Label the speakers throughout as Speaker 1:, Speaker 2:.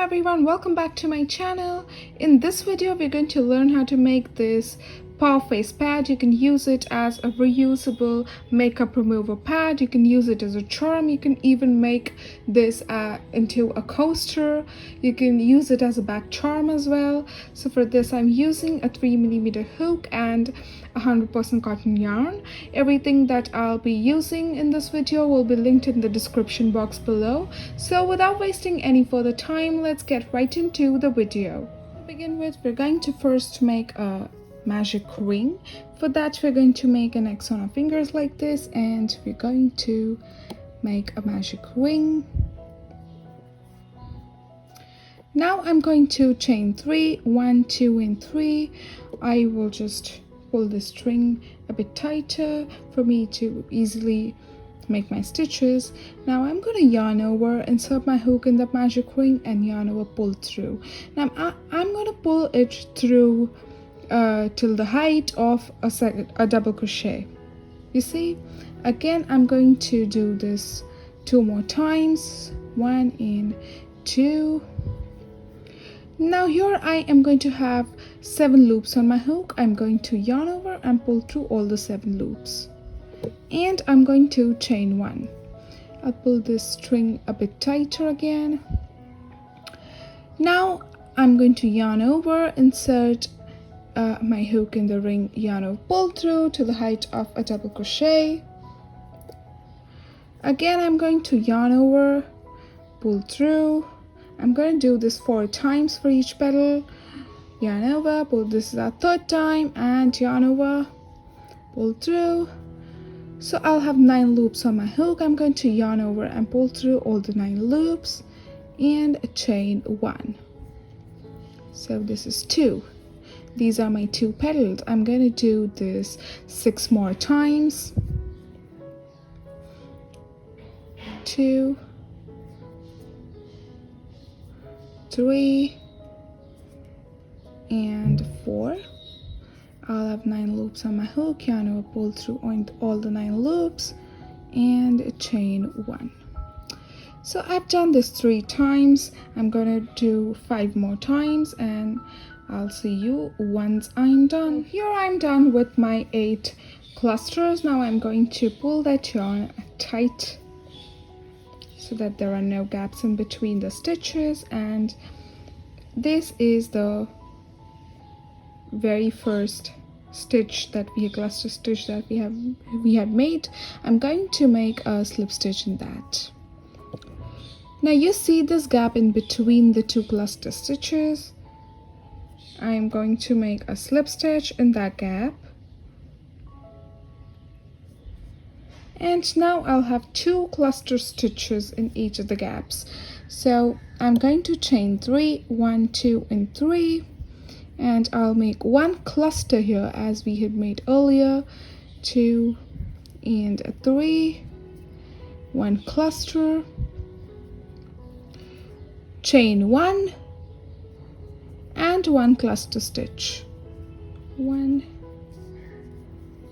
Speaker 1: everyone, welcome back to my channel. In this video we're going to learn how to make this paw face pad. You can use it as a reusable makeup remover pad. You can use it as a charm. You can even make this into a coaster. You can use it as a back charm as well. So for this I'm using a 3mm hook and 100% cotton yarn. Everything that I'll be using in this video will be linked in the description box below. So without wasting any further time, let's get right into the video. To begin with, we're going to first make a magic ring. For that we're going to make an X on our fingers like this, and we're going to make a magic ring. Now I'm going to chain 3, 1, 2 and 3. I will just pull the string a bit tighter for me to easily make my stitches. Now I'm going to yarn over, insert my hook in the magic ring and yarn over, pull through. Now I'm going to pull it through till the height of a double crochet. You see, again I'm going to do this 2 more times, 1 and 2. Now here I am going to have 7 loops on my hook. I'm going to yarn over and pull through all the 7 loops, and I'm going to chain 1. I'll pull this string a bit tighter again. Now I'm going to yarn over, insert my hook in the ring, yarn over, pull through to the height of a double crochet. Again I'm going to yarn over, pull through. I'm going to do this 4 times for each petal. Yarn over, pull. This is our 3rd time, and yarn over, pull through. So I'll have 9 loops on my hook. I'm going to yarn over and pull through all the 9 loops and chain 1. So this is 2. These are my 2 petals. I'm going to do this 6 more times. 2, 3 and 4. I'll have 9 loops on my hook, yarn over, pull through all the 9 loops and chain 1. So I've done this 3 times. I'm gonna do 5 more times and I'll see you once I'm done. Here I'm done with my 8 clusters. Now I'm going to pull that yarn tight so that there are no gaps in between the stitches, and this is the very first stitch that cluster stitch that we have made. I'm going to make a slip stitch in that. Now you see this gap in between the 2 cluster stitches. I'm going to make a slip stitch in that gap. And now I'll have 2 cluster stitches in each of the gaps. So I'm going to chain 3, 1, 2 and 3, and I'll make 1 cluster here as we had made earlier. 2 and 3, 1 cluster, chain 1 and 1 cluster stitch. 1,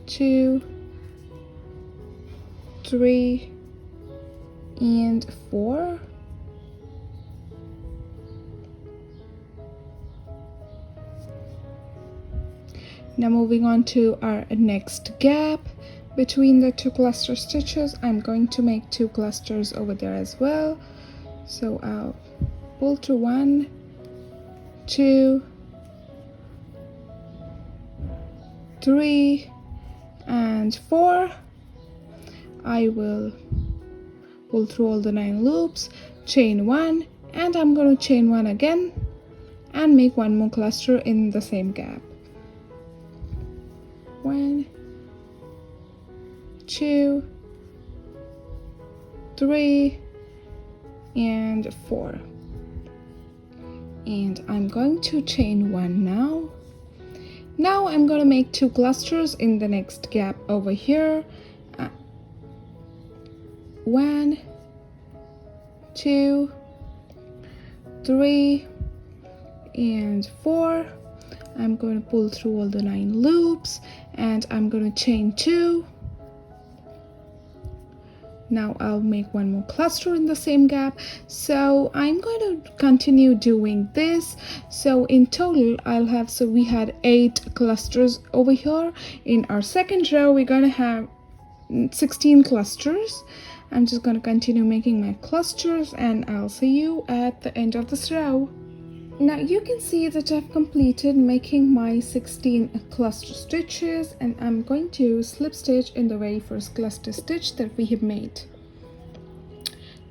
Speaker 1: 2, 3 and 4. Now moving on to our next gap between the 2 cluster stitches, I'm going to make 2 clusters over there as well. So I'll pull through 1, 2, 3 and 4. I will pull through all the 9 loops, chain 1, and I'm going to chain 1 again and make 1 more cluster in the same gap. 1, 2, 3 and 4. And I'm going to chain 1 now. Now I'm going to make 2 clusters in the next gap over here. 1, 2, 3 and 4. I'm going to pull through all the 9 loops and I'm going to chain 2, Now I'll make one more cluster in the same gap. So I'm going to continue doing this. So in total I'll have, so we had 8 clusters over here. In our second row we're going to have 16 clusters. I'm just going to continue making my clusters and I'll see you at the end of this row. Now you can see that I've completed making my 16 cluster stitches, and I'm going to slip stitch in the very first cluster stitch that we have made.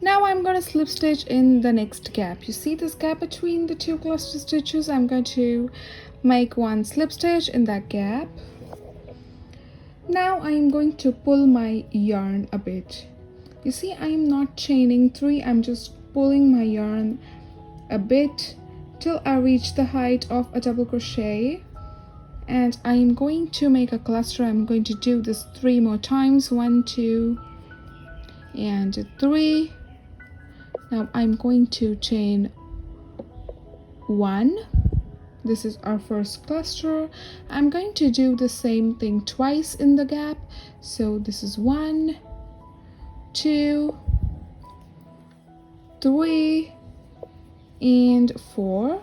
Speaker 1: Now I'm going to slip stitch in the next gap. You see this gap between the 2 cluster stitches? I'm going to make one slip stitch in that gap. Now I'm going to pull my yarn a bit. You see, I'm not chaining 3, I'm just pulling my yarn a bit till I reach the height of a double crochet, and I'm going to make a cluster. I'm going to do this 3 more times, 1, 2 and 3. Now I'm going to chain 1. This is our first cluster. I'm going to do the same thing twice in the gap. So this is 1, 2, 3 and 4.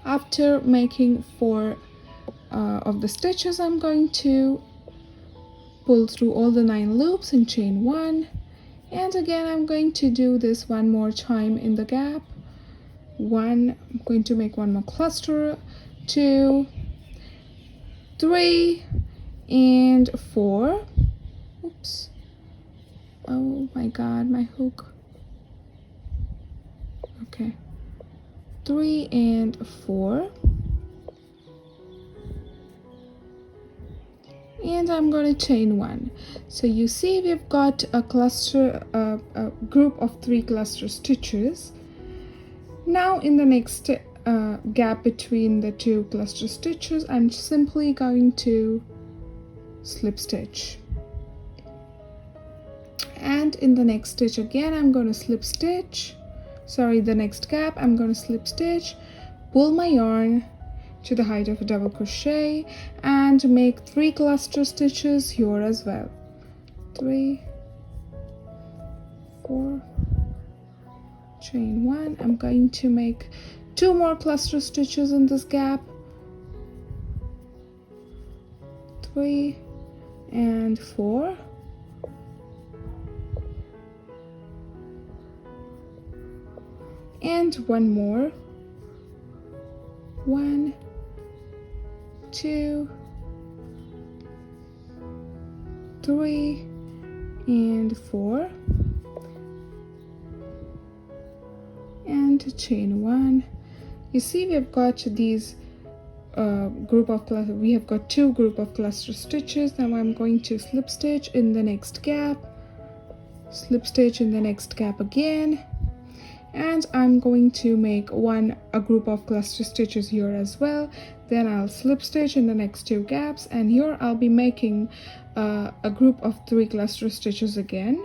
Speaker 1: After making 4 of the stitches, I'm going to pull through all the 9 loops and chain 1, and again I'm going to do this one more time in the gap. 1, I'm going to make one more cluster, 2, 3 and 4. Oops, oh my god, my hook. Okay, 3 and 4, and I'm going to chain 1. So you see we've got a cluster, a group of 3 cluster stitches. Now in the next gap between the 2 cluster stitches, I'm simply going to slip stitch, and in the next stitch again I'm going to slip stitch. Sorry, the next gap I'm going to slip stitch, pull my yarn to the height of a double crochet and make 3 cluster stitches here as well. 3, 4, chain 1. I'm going to make 2 more cluster stitches in this gap, 3 and 4. And one more, 1, 2, 3 and 4, and chain 1. You see we've got these group of cluster, we have got 2 group of cluster stitches. Now I'm going to slip stitch in the next gap, slip stitch in the next gap again, and I'm going to make a group of cluster stitches here as well. Then I'll slip stitch in the next 2 gaps, and here I'll be making a group of 3 cluster stitches again.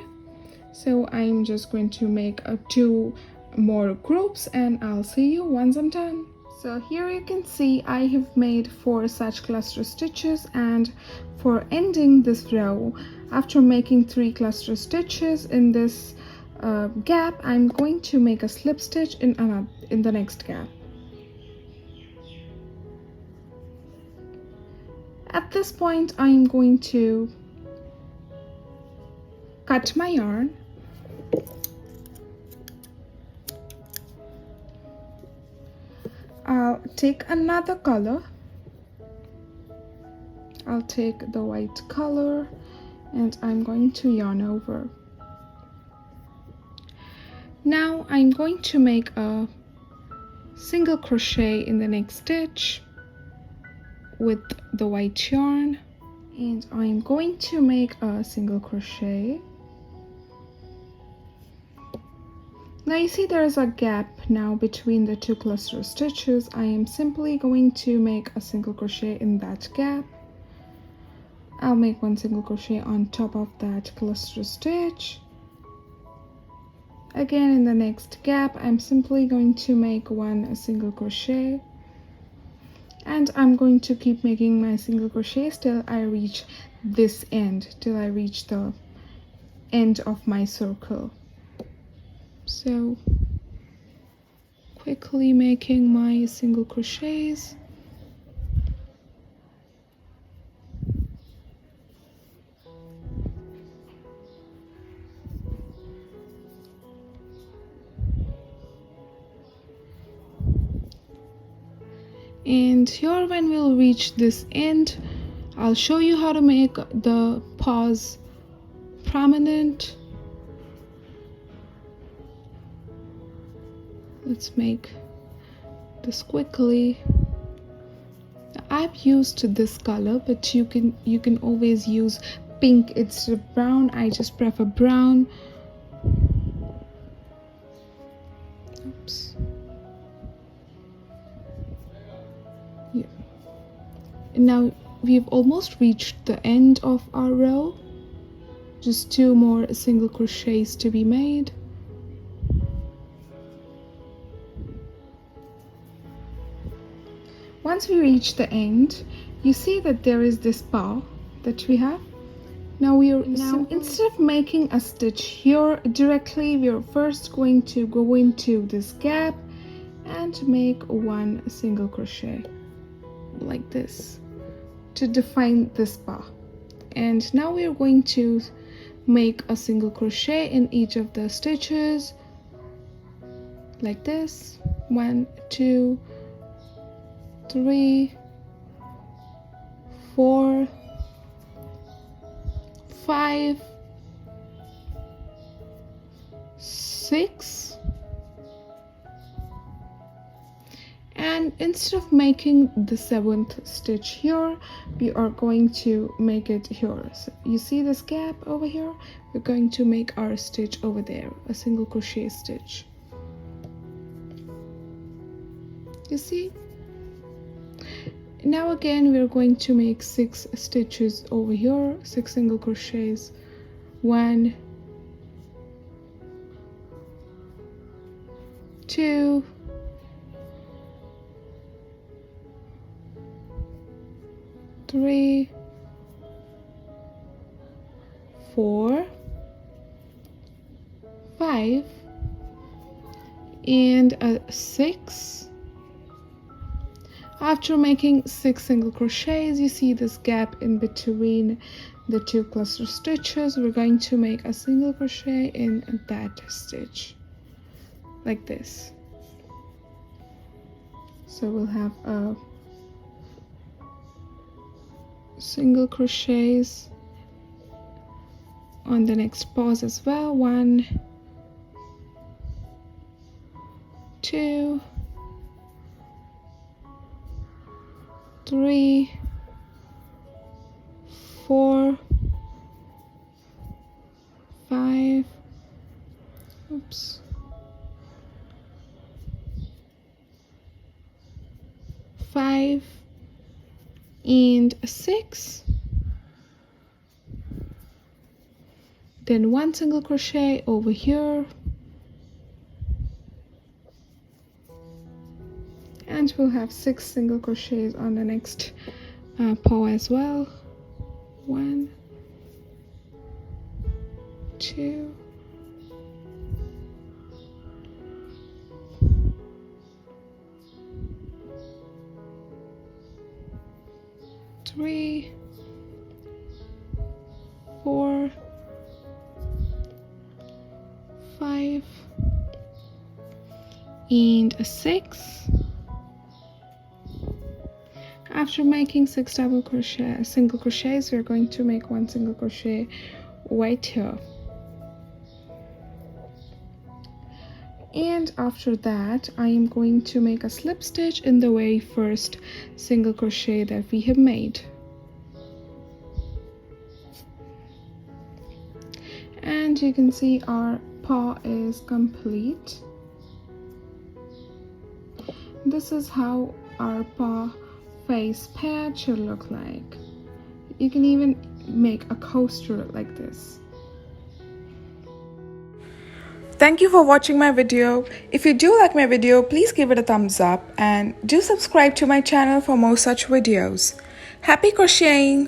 Speaker 1: So I'm just going to make 2 more groups, and I'll see you once I'm done. So here you can see I have made 4 such cluster stitches, and for ending this row, after making 3 cluster stitches in this gap, I'm going to make a slip stitch in the next gap. At this point I'm going to cut my yarn, I'll take another color, I'll take the white color, and I'm going to yarn over. Now I'm going to make a single crochet in the next stitch with the white yarn, and I'm going to make a single crochet. Now you see there is a gap now between the 2 cluster stitches. I am simply going to make a single crochet in that gap. I'll make 1 single crochet on top of that cluster stitch. Again, in the next gap I'm simply going to make 1 single crochet, and I'm going to keep making my single crochets till I reach this end, till I reach the end of my circle. So quickly making my single crochets. And here, when we'll reach this end, I'll show you how to make the paws prominent. Let's make this quickly. I've used this color, but you can always use pink instead of brown. I just prefer brown. Oops. Yeah. Now we've almost reached the end of our row. Just 2 more single crochets to be made. Once we reach the end, you see that there is this paw that we have. Now instead of making a stitch here directly, we are first going to go into this gap and make 1 single crochet like this to define this paw. And now we are going to make a single crochet in each of the stitches like this. 1, 2, 3, 4, 5, 6, and instead of making the 7th stitch here, we are going to make it here. So you see this gap over here? We're going to make our stitch over there, a single crochet stitch. You see? Now again, we're going to make 6 stitches over here, 6 single crochets. 1, 2, 3, 4, 5, and a 6. After making 6 single crochets, you see this gap in between the 2 cluster stitches. We're going to make a single crochet in that stitch like this. So we'll have a single crochets on the next pause as well. 1, 2, 3, 4, 5, oops, 5, and 6. Then 1 single crochet over here. And we'll have 6 single crochets on the next paw as well. 1, 2, 3, 4, 5, and 6. After making 6 single crochets, we're going to make 1 single crochet right here. And after that, I am going to make a slip stitch in the very first single crochet that we have made. And you can see our paw is complete. This is how our paw face pad should look like. You can even make a coaster like this.
Speaker 2: Thank you for watching my video. If you do like my video, please give it a thumbs up and do subscribe to my channel for more such videos. Happy crocheting!